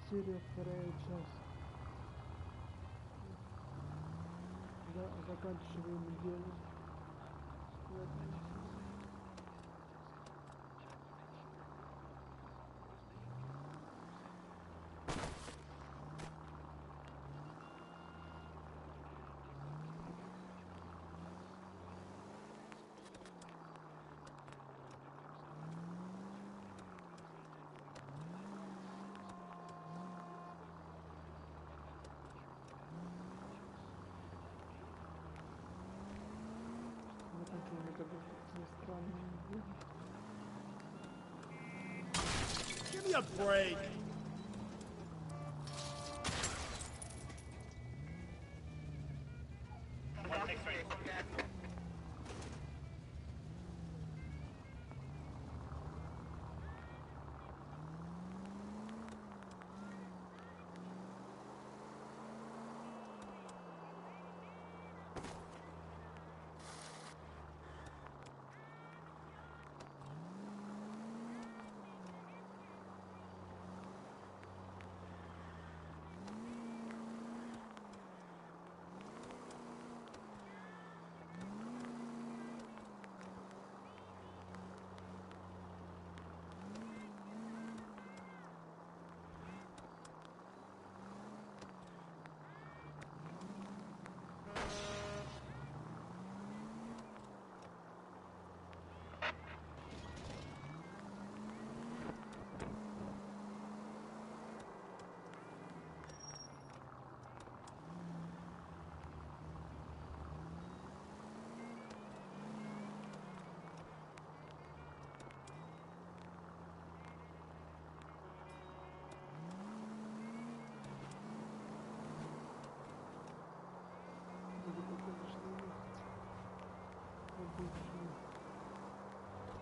серия, вторая часть. Да, заканчиваем дело. Give me a break!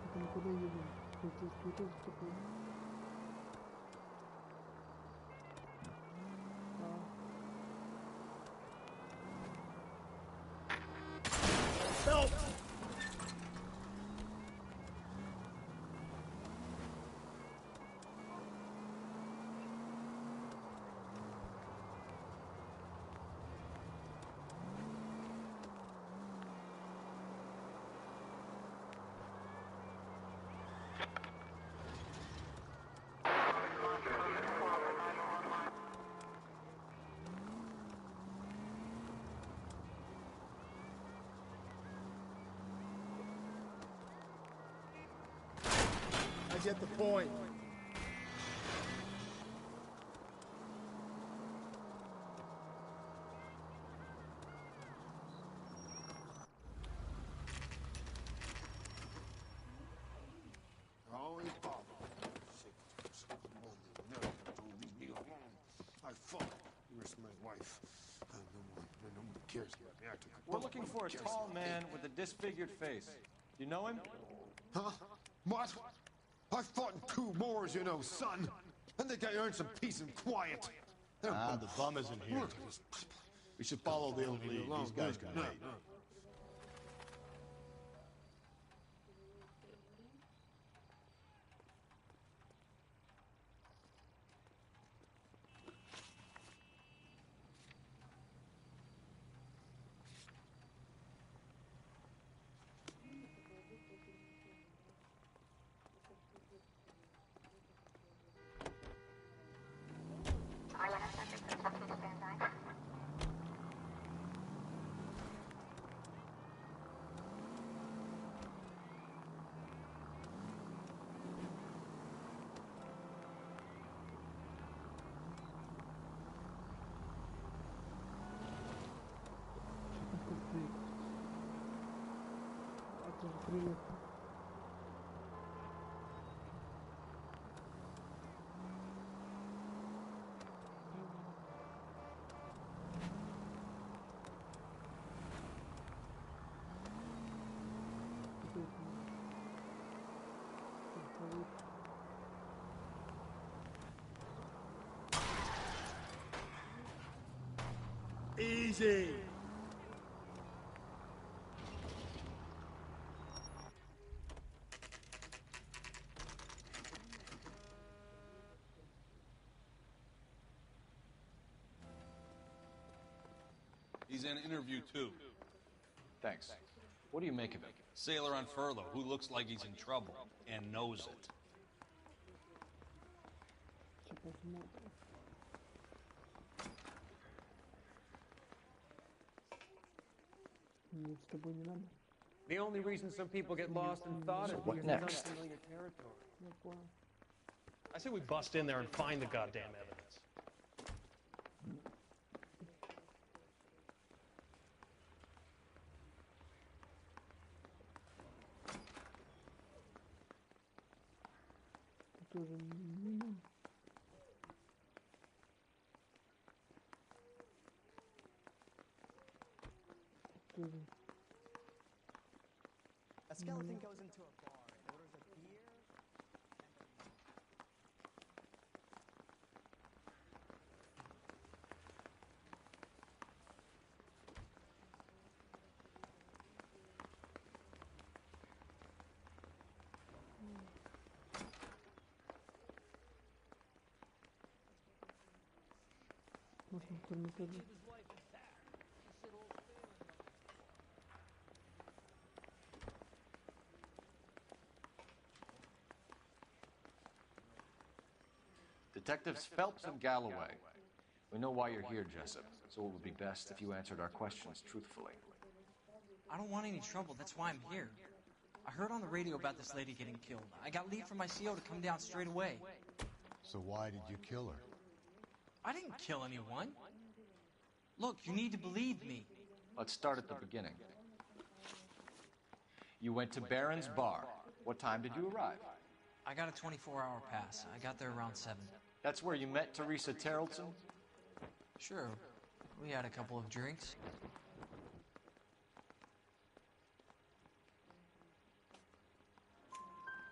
Это никуда не едем. Полицейский тоже такой. Help! I get the point. Oh, Bob. Leave me alone. I fought. You risked my wife. No one cares about me. I took a We're looking for a tall man with a disfigured face. Do you know him? Huh? What? I fought in 2 wars, you know, son. I think I earned some peace and quiet. Ah, the bum isn't here. We should follow the lead. These guys can wait. Привет. Easy. He's in interview 2. Thanks. What do you make of it? Sailor on furlough who looks like he's in trouble and knows it. Че посмотрим. Нет, с тобой не надо. The only reason some people get lost in thought is what because next? it's unfamiliar territory. Я понял. I say we bust in there and find the goddamn evidence. Ты тоже не надо. Тоже. A skeleton goes into a bar and orders a beer. Можно в Эрмитаже. Detectives Phelps and Galloway. We know why you're here, Jessup, so it would be best if you answered our questions truthfully. I don't want any trouble, that's why I'm here. I heard on the radio about this lady getting killed. I got leave from my CO to come down straight away. So why did you kill her? I didn't kill anyone. Look, you need to believe me. Let's start at the beginning. You went to Barron's Bar. What time did you arrive? I got a 24-hour pass. I got there around 7. That's where you met Teresa Terrelson? Sure. We had a couple of drinks.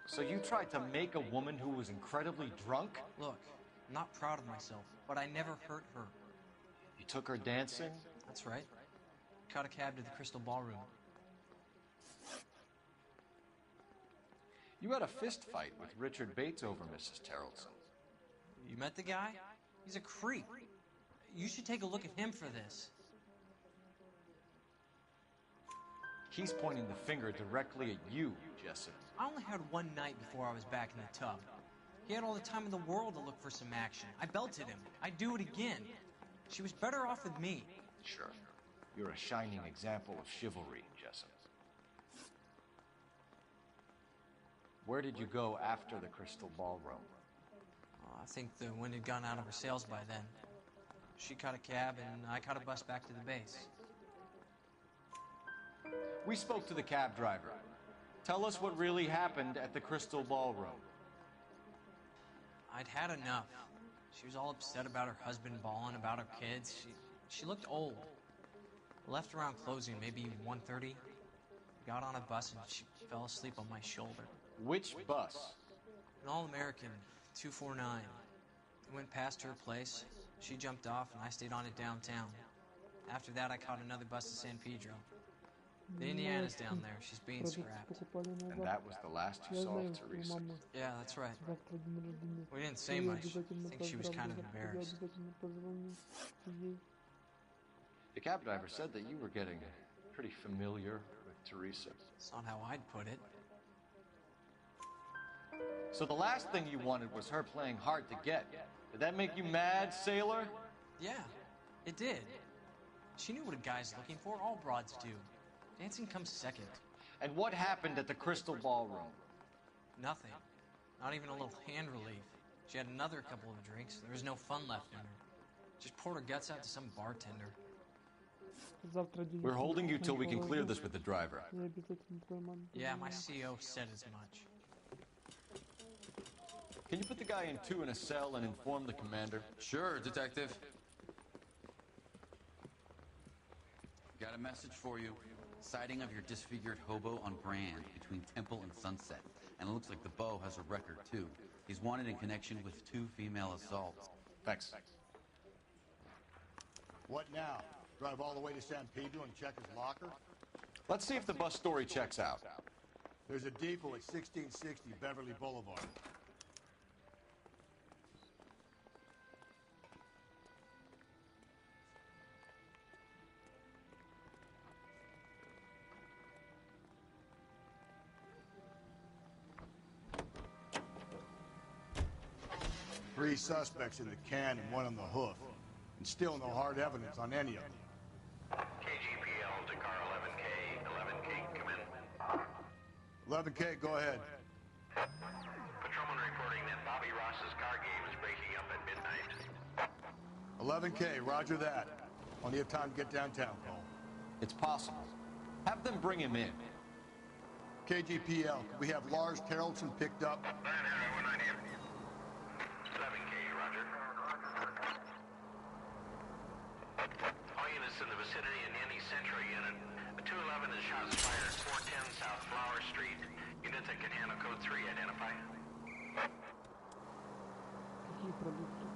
So you tried to make a woman who was incredibly drunk? Look, I'm not proud of myself, but I never hurt her. You took her dancing? That's right. Caught a cab to the Crystal Ballroom. You had a fist fight with Richard Bates over Mrs. Terrelson. You met the guy? He's a creep. You should take a look at him for this. He's pointing the finger directly at you, Jessup. I only had one night before I was back in the tub. He had all the time in the world to look for some action. I belted him. I'd do it again. She was better off with me. Sure. You're a shining example of chivalry, Jessup. Where did you go after the Crystal Ballroom? I think the wind had gone out of her sails by then. She caught a cab, and I caught a bus back to the base. We spoke to the cab driver. Tell us what really happened at the Crystal Ballroom. I'd had enough. She was all upset about her husband bawling about her kids. She looked old. Left around closing, maybe 1:30. Got on a bus and she fell asleep on my shoulder. Which bus? An all-American, 249. I went past her place. She jumped off and I stayed on it downtown. After that, I caught another bus to San Pedro. The Indiana's down there. She's being scrapped. And that was the last you saw of Teresa? Yeah, that's right. We didn't say much. I think she was kind of embarrassed. The cab driver said that you were getting pretty familiar with Teresa. That's not how I'd put it. So the last thing you wanted was her playing hard to get. Did that make you mad, sailor? Yeah, it did. She knew what a guy's looking for. All broads do. Dancing comes second. And what happened at the Crystal Ballroom? Nothing. Not even a little hand relief. She had another couple of drinks. There was no fun left in her. Just poured her guts out to some bartender. We're holding you till we can clear this with the driver. Yeah, my CO said as much. Can you put the guy in 2 in a cell and inform the commander? Sure, Detective. Got a message for you. Sighting of your disfigured hobo on Grand between Temple and Sunset. And it looks like the beau has a record, too. He's wanted in connection with 2 female assaults. Thanks. What now? Drive all the way to San Pedro and check his locker? Let's see if the bus story checks out. There's a depot at 1660 Beverly Boulevard. 3 suspects in the can and 1 on the hoof. And still no hard evidence on any of them. KGPL to car 11K. 11K, come in. 11K, go ahead. Patrolman reporting that Bobby Ross's car game is breaking up at midnight. 11K, roger that. Plenty of time to get downtown, Cole. It's possible. Have them bring him in. KGPL, could we have Lars Carrollson picked up? 11K, roger. All units in the vicinity in any central unit. A 211 is shots fired at 410 South Flower Street. Units that can handle code 3, identify. Какие продукты?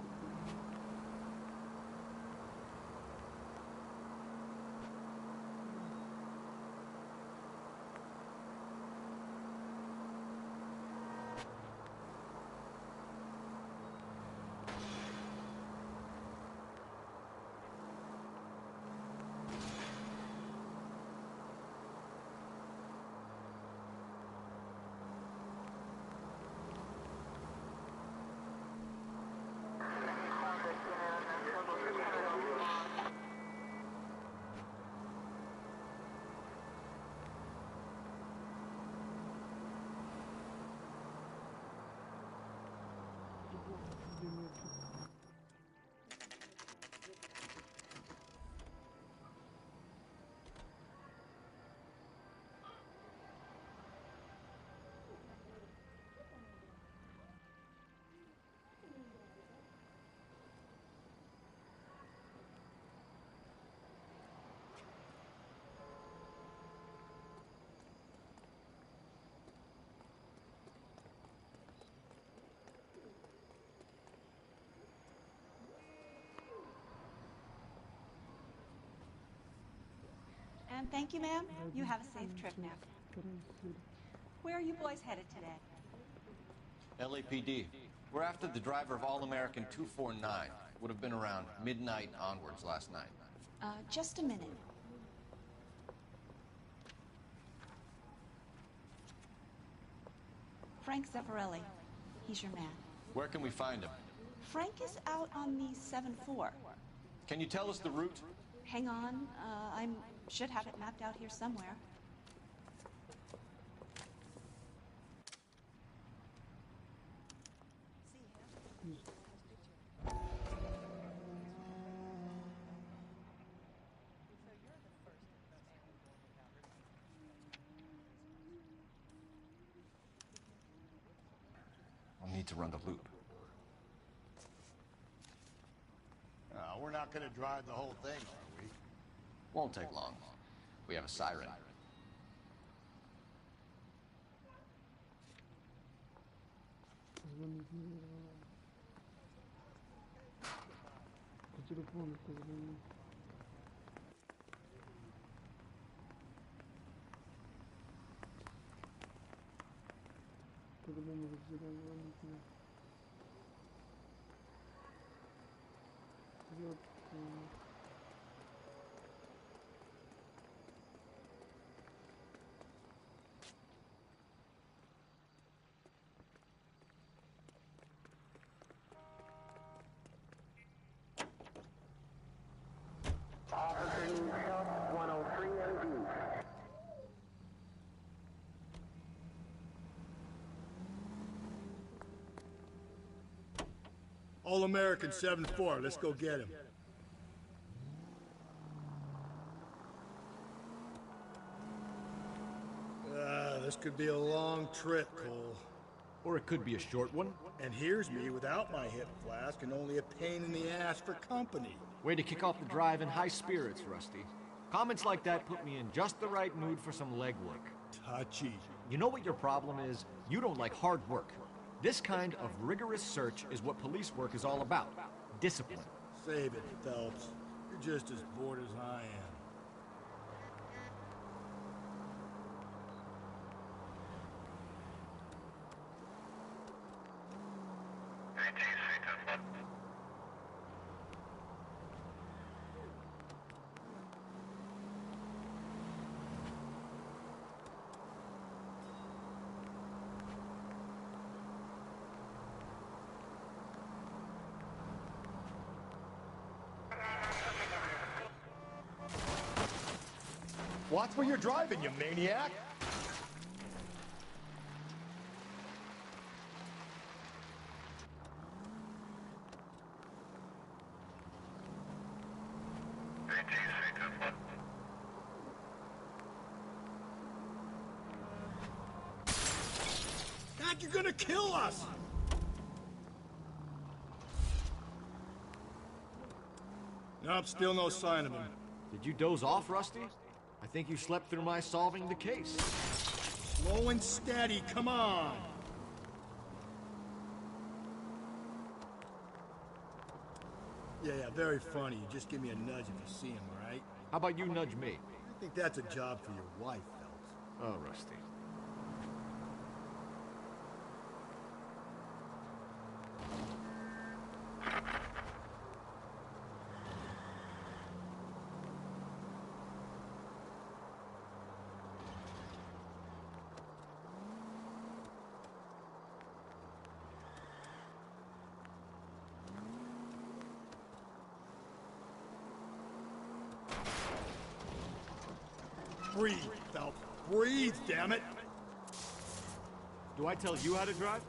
And thank you, ma'am. You have a safe trip now. Where are you boys headed today? LAPD. We're after the driver of All-American 249. Would have been around midnight onwards last night. Just a minute. Frank Zeffirelli. He's your man. Where can we find him? Frank is out on the 7-4. Can you tell us the route? Hang on. I should have it mapped out here somewhere. We'll need to run the loop. We're not going to drive the whole thing, are we? Won't take long. We have a siren. По телефону позвони. По-другому разделяем звонить. Вот. All-American 7-4, let's go get him. This could be a long trip, Cole. Or it could be a short one. And here's me without my hip flask and only a pain in the ass for company. Way to kick off the drive in high spirits, Rusty. Comments like that put me in just the right mood for some legwork. Touchy. You know what your problem is? You don't like hard work. This kind of rigorous search is what police work is all about. Discipline. Save it, Phelps. You're just as bored as I am. Watch where you're driving, you maniac! God, you're gonna kill us! Nope, still no sign of him. Did you doze off, Rusty? I think you slept through my solving the case. Slow and steady, come on! Yeah, very funny. You just give me a nudge if you see him, all right? How about you nudge me? I think that's a job for your wife, fellas. Oh, Rusty. Breathe, Phelps. Breathe, damn it! Do I tell you how to drive?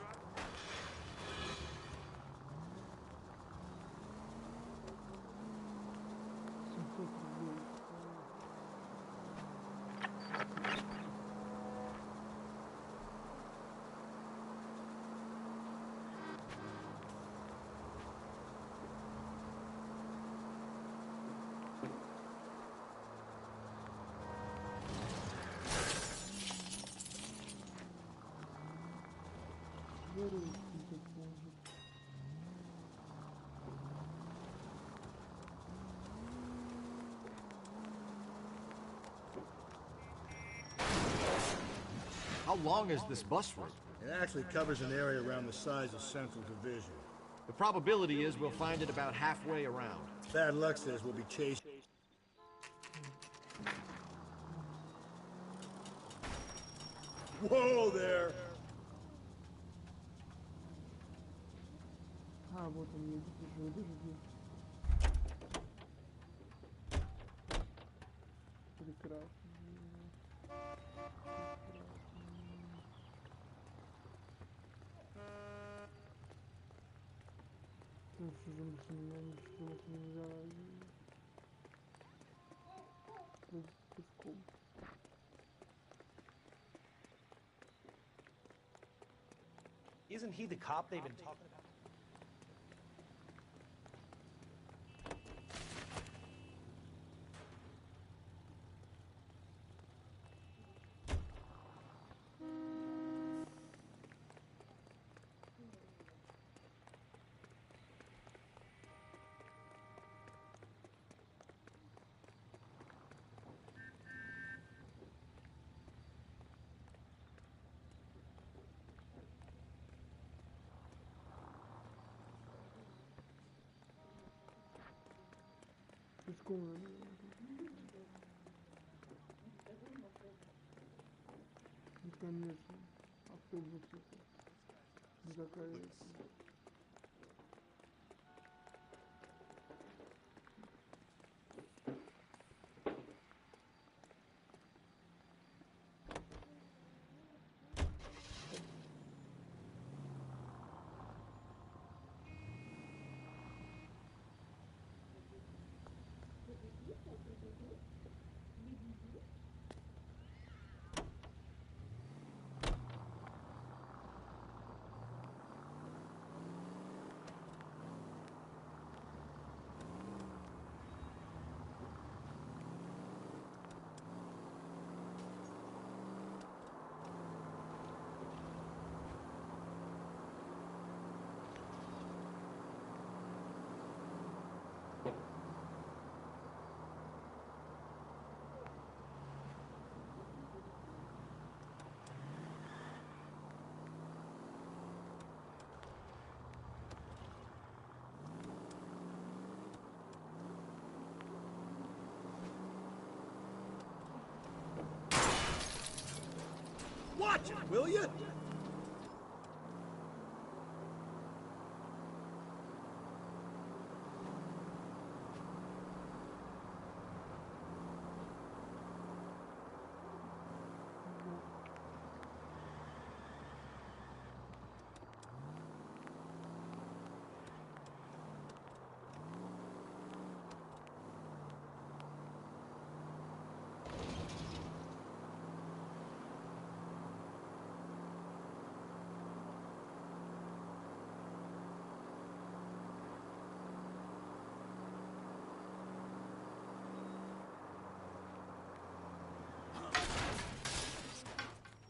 How long is this bus route? It actually covers an area around the size of Central Division. The probability is we'll find it about halfway around. Bad luck says we'll be chased. Whoa there! А, вот он едет, уже подожди. Прекрасно. Ну, что же больше меня ничего нельзя. Пешком. Isn't he the cop they've been talking about? Пешком. Ну, конечно. Автобус это. Закаивается. Watch it, will you?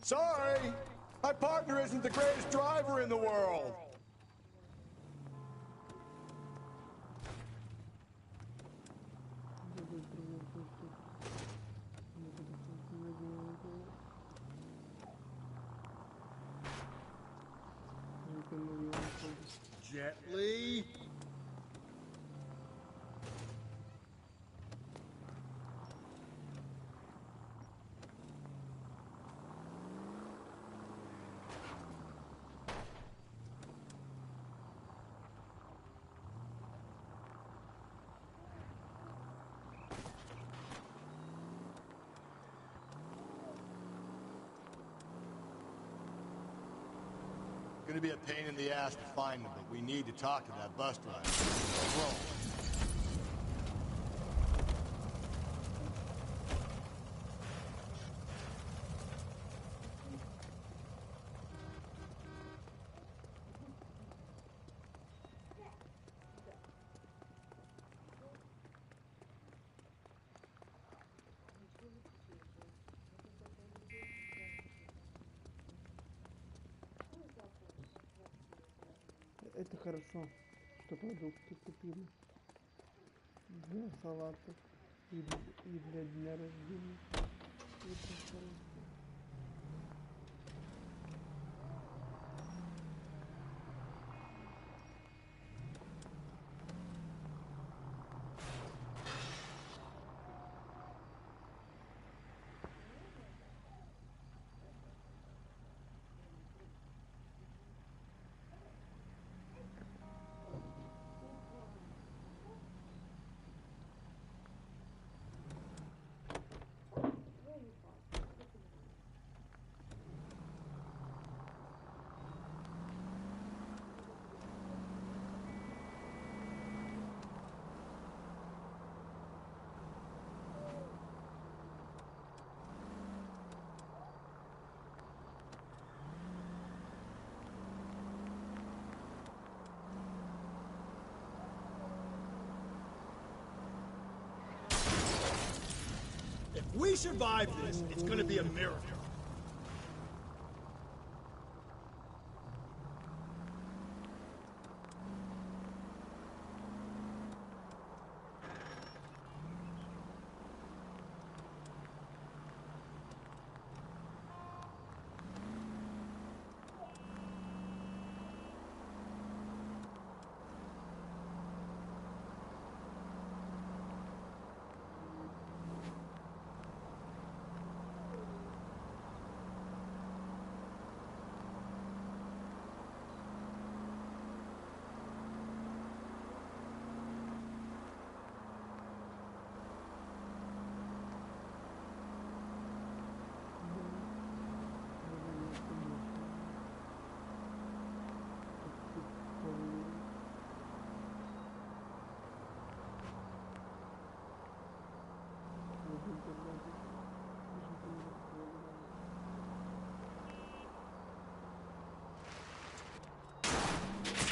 Sorry, my partner isn't the greatest driver in the world. Gently. Gonna be a pain in the ass to find them, but we need to talk to that bus driver. Roll. Это хорошо, что продукты купили для салата и для дня рождения. Это хорошо. If we survive this, it's gonna be a miracle.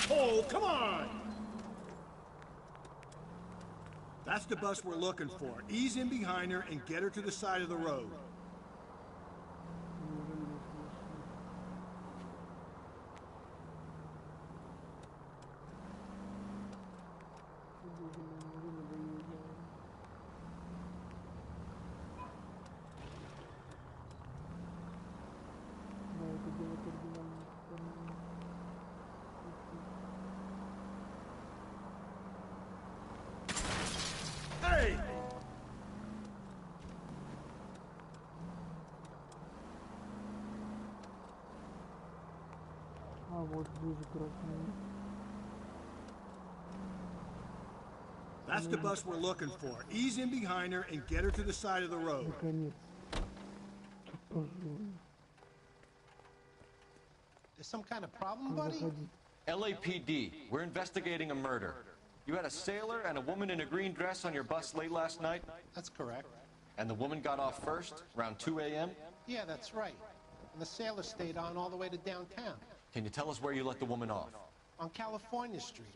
Oh, come on! That's the bus we're looking for. Ease in behind her and get her to the side of the road. Hey! А вот ближе красный. That's the bus we're looking for. Ease in behind her and get her to the side of the road. Наконец. Тут пожалуй. There's some kind of problem, buddy? LAPD, we're investigating a murder. You had a sailor and a woman in a green dress on your bus late last night? That's correct. And the woman got off first, around 2 a.m.? Yeah, that's right. And the sailor stayed on all the way to downtown. Can you tell us where you let the woman off? On California Street.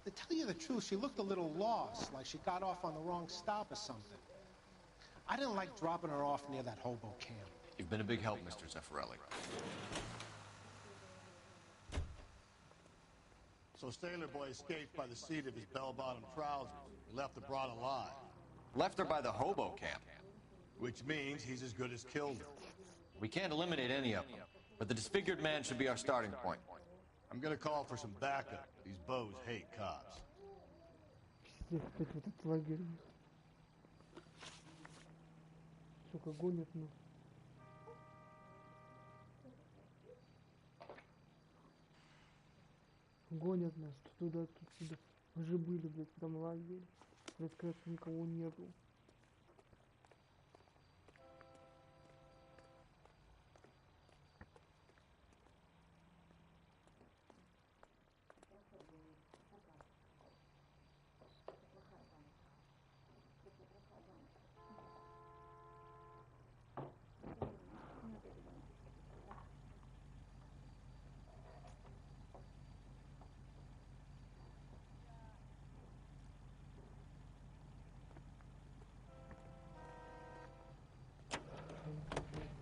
To tell you the truth, she looked a little lost, like she got off on the wrong stop or something. I didn't like dropping her off near that hobo camp. You've been a big help, Mr. Zeffirelli. So Sailor Boy escaped by the seat of his bell-bottom trousers. He left the broad alive. Left her by the hobo camp. Which means he's as good as killed her. We can't eliminate any of them, but the disfigured man should be our starting point. I'm gonna call for some backup. These bows hate cops. Здесь опять вот этот лагерь. Сука, гонят нас. Гонят нас то туда, то сюда. Мы же были, блядь, в этом лагере. Блядь, кажется, никого нету.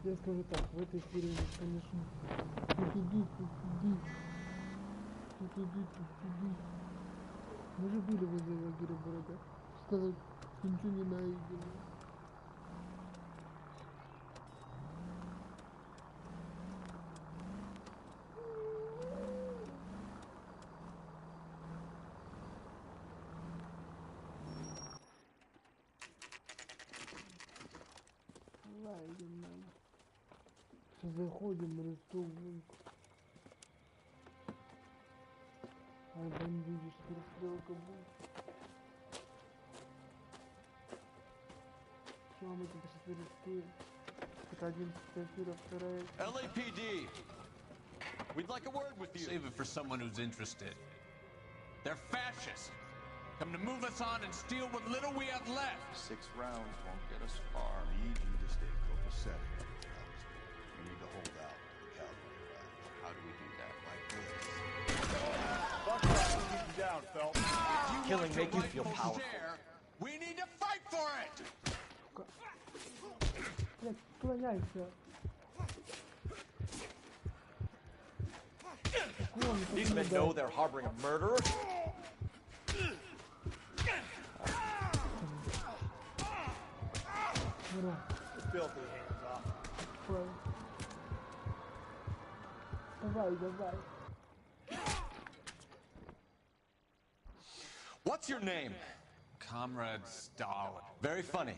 Я скажу так, в этой серии, конечно, тут иди. Мы же были возле лагеря города. Сказать, что ничего не найдено. Заходим, арестовываем. Ай, бандитишь, перестрелка будет. Что мы тут сейчас арестуем? Это 11 эфира, вторая. LAPD! We'd like a word with you. Save it for someone who's interested. They're fascists. Come to move us on and steal what little we have left. 6 rounds won't get us far. I need you to stay copacetic. We need to hold out the cavalry arrives. How do we do that? Like this. Fuck that, we'll keep you down, Phelps. Killing make you feel powerful. We need to fight for it! Блядь, склоняйся. These men know they're harboring a murderer. Filthy hands off. Давай. What's your name? Comrade Stalin. Very funny.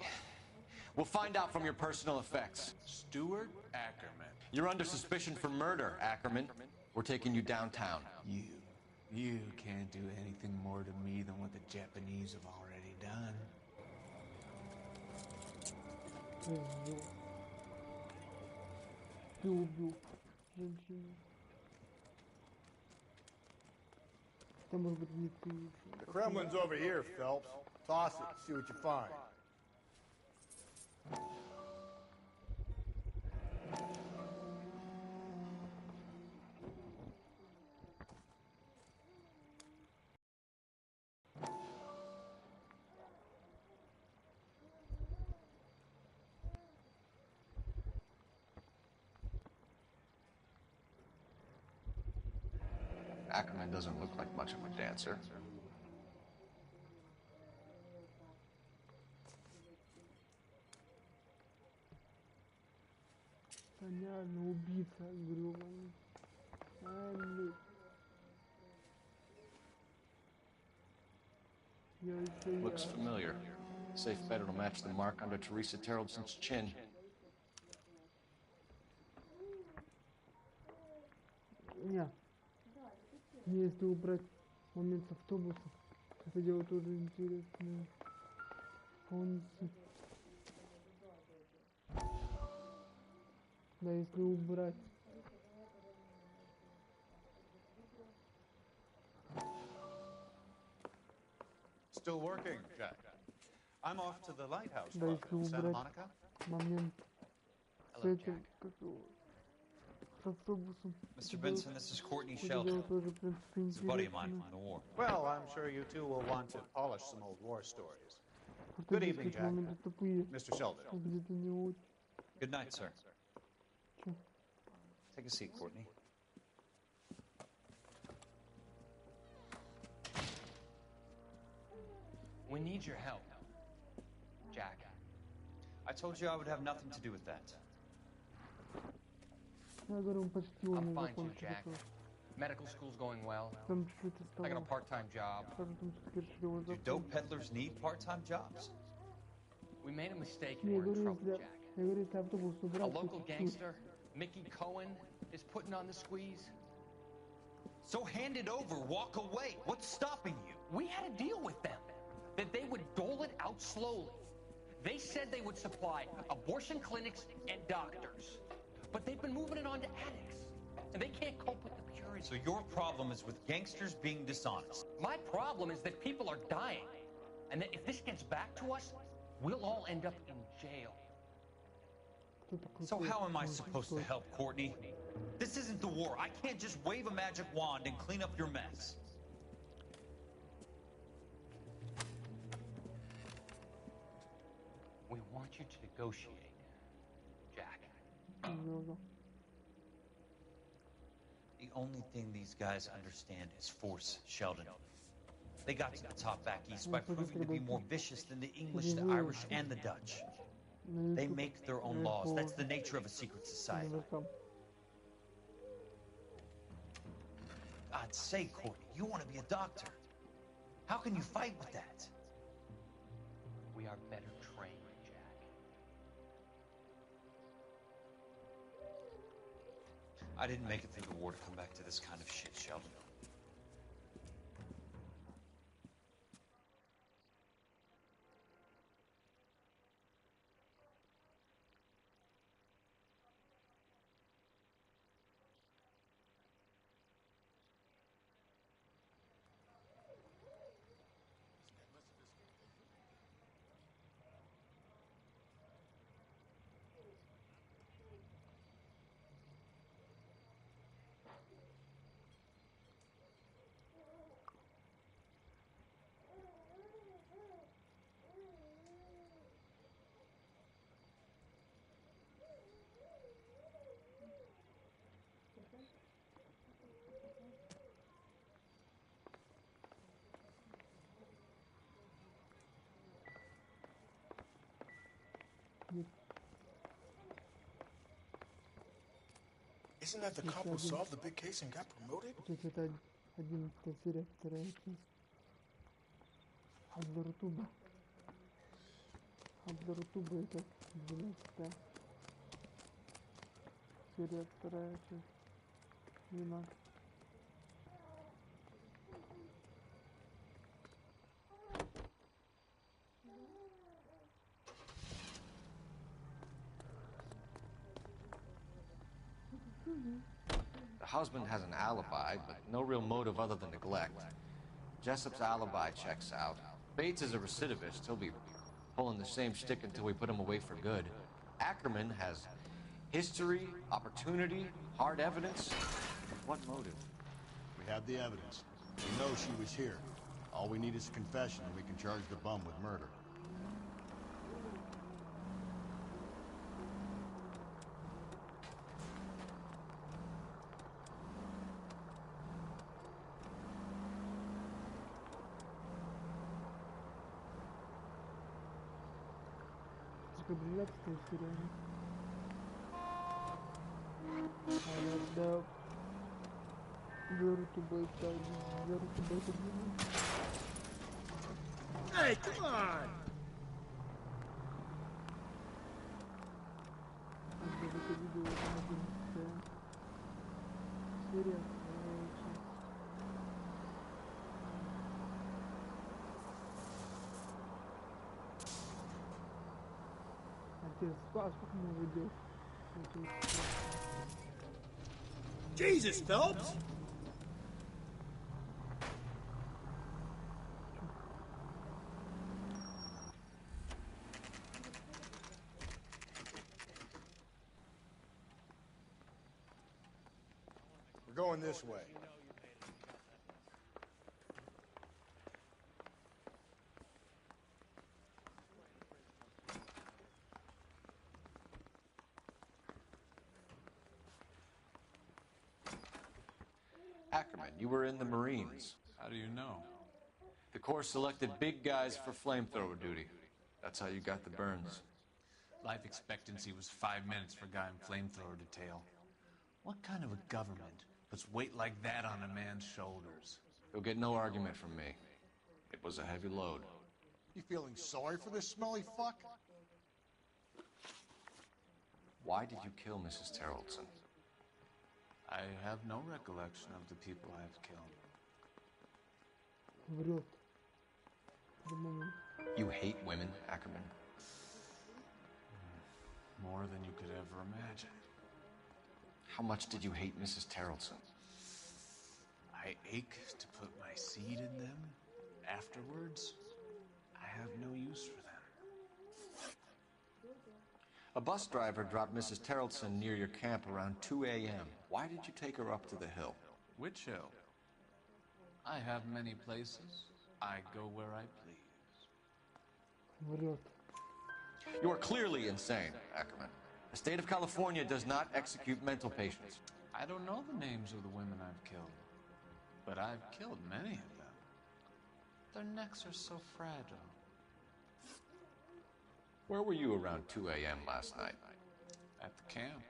We'll find out from your personal effects. Stuart Ackerman. You're under suspicion for murder, Ackerman. We're taking you downtown. You can't do anything more to me than what the Japanese have already done. Ты убил женщину. Это может быть не ты. The Kremlin's over here, Phelps. Toss it, see what you find. Ackerman doesn't look like much of a dancer. Понятно, убийца, грёбаный. Looks familiar. Safe bet it'll match the mark under Teresa Terreldson's chin. Не. Если убрать момент с автобуса, это дело тоже интересное. Полностью. Да, если убрать. Still working, Jack. I'm off to the lighthouse Да, club если in Santa убрать Monica. момент с этим, с автобусом. Mr. Benson, this is Courtney Это Shelton. дело тоже, в принципе, He's a buddy of mine интересное. from the war. Well, I'm sure you two will want to polish some old war stories. Good Ортодоксские evening, Jack. моменты тупые. Mr. Sheldon. Где-то не очень. Good night, sir. Take a seat, Courtney. We need your help, Jack. I told you I would have nothing to do with that. Я говорю, он почти I'll умный find you, закончил. Jack. Medical school's going well. Там чуть-чуть I got a осталось. part-time job. Скажу, там все-таки решили его Do dope peddlers need part-time jobs? We made a mistake Не, and я we're in говорю, trouble, если, Jack. я говорю, если автобус A убрать, local то gangster, Mickey Cohen, is putting on the squeeze. So hand it over, walk away. What's stopping you? We had a deal with them that they would dole it out slowly. They said they would supply abortion clinics and doctors, but they've been moving it on to addicts, and they can't cope with the purity. So your problem is with gangsters being dishonest. My problem is that people are dying, and that if this gets back to us, we'll all end up in jail. So how am I supposed to help, Courtney? This isn't the war. I can't just wave a magic wand and clean up your mess. We want you to negotiate, Jack. The only thing these guys understand is force, Sheldon. They got to the top back east by proving to be more vicious than the English, the Irish, and the Dutch. They make their own laws. That's the nature of a secret society. God's sake, Courtney, you want to be a doctor. How can you fight with that? We are better trained, Jack. I didn't make it through the war to come back to this kind of shit, Sheldon. Isn't that the cop who solved the big case and got promoted? Это 11 серия, вторая часть. Обзор Туба. Обзор Туба это 12 серия, вторая часть. 12. The husband has an alibi, but no real motive other than neglect. Jessup's alibi checks out. Bates is a recidivist. He'll be pulling the same shtick until we put him away for good. Ackerman has history, opportunity, hard evidence. What motive? We have the evidence. We know she was here. All we need is a confession, and we can charge the bum with murder. Сколько 12 серия. Да. Зовут убийца. Зовут убийца. Hey, come on! Это видео 11 серия. Сколько мы видео? Jesus, Phelps! We're going this way. Ackerman, you were in the Marines. How do you know? The Corps selected big guys for flamethrower duty. That's how you got the burns. Life expectancy was 5 minutes for a guy in flamethrower detail. What kind of a government puts weight like that on a man's shoulders? You'll get no argument from me. It was a heavy load. You feeling sorry for this smelly fuck? Why did you kill Mrs. Terrellson? I have no recollection of the people I have killed. Врет. По-моему. You hate women, Ackerman? More than you could ever imagine. How much did you hate Mrs. Terrellson? I ache to put my seed in them. Afterwards, I have no use for them. A bus driver dropped Mrs. Terrellson near your camp around 2 a.m. Why did you take her up to the hill? Which hill? I have many places. I go where I please. Врет. You are clearly insane, Ackerman. The state of California does not execute mental patients. I don't know the names of the women I've killed, but I've killed many of them. Their necks are so fragile. Where were you around 2 a.m. last night? At the camp.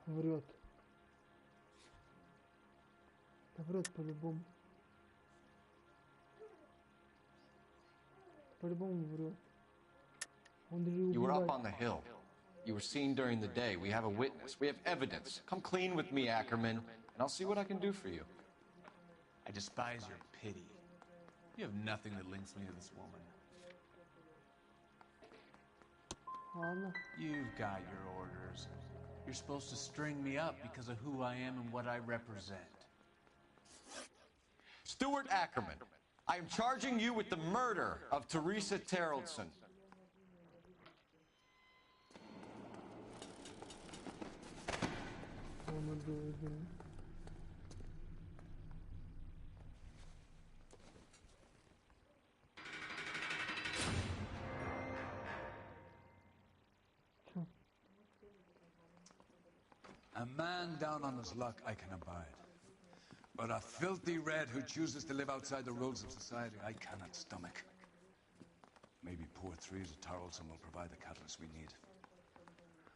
Врет. Да врет по-любому. По-любому врет. Он даже You were up убивает. on the hill. You were seen during the day. We have a witness. We have evidence. Come clean with me, Ackerman, and I'll see what I can do for you. I despise your pity. You have nothing that links me to this woman. Ладно. You've got your orders. You're supposed to string me up because of who I am and what I represent. Stuart Ackerman, I am charging you with the murder of Teresa Terrellson. Он убил жену. A man down on his luck I can abide. But a filthy red who chooses to live outside the rules of society I cannot stomach. Maybe poor Teresa Terrellson will provide the catalyst we need.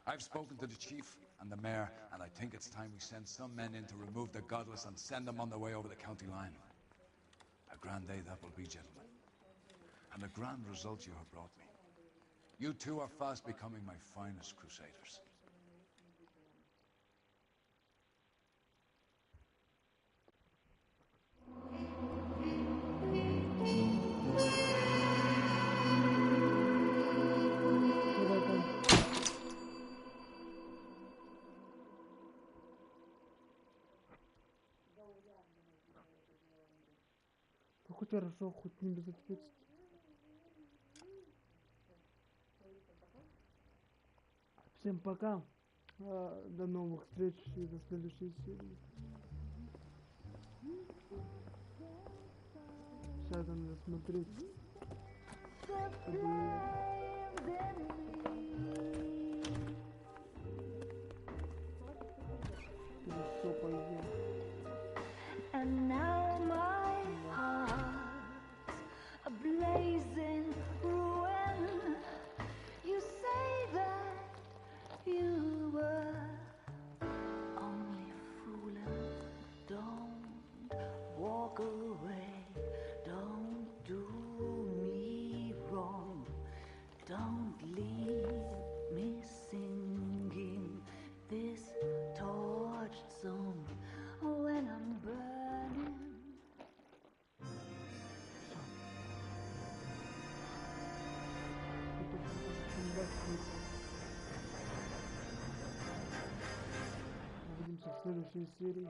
I've spoken to the chief and the mayor, and I think it's time we send some men in to remove the godless and send them on their way over the county line. A grand day that will be, gentlemen. And a grand result you have brought me. You two are fast becoming my finest crusaders. Ну хоть хорошо, хоть не безответственно. Всем пока. До новых встреч и до следующей серии. Сейчас надо смотреть, чтобы все пойдет. And now my heart's a blazing ruin. You say that you were only fooling. Don't walk away. Don't do me wrong. Don't leave me singing this torched song when I'm burning. Увидимся в следующей серии.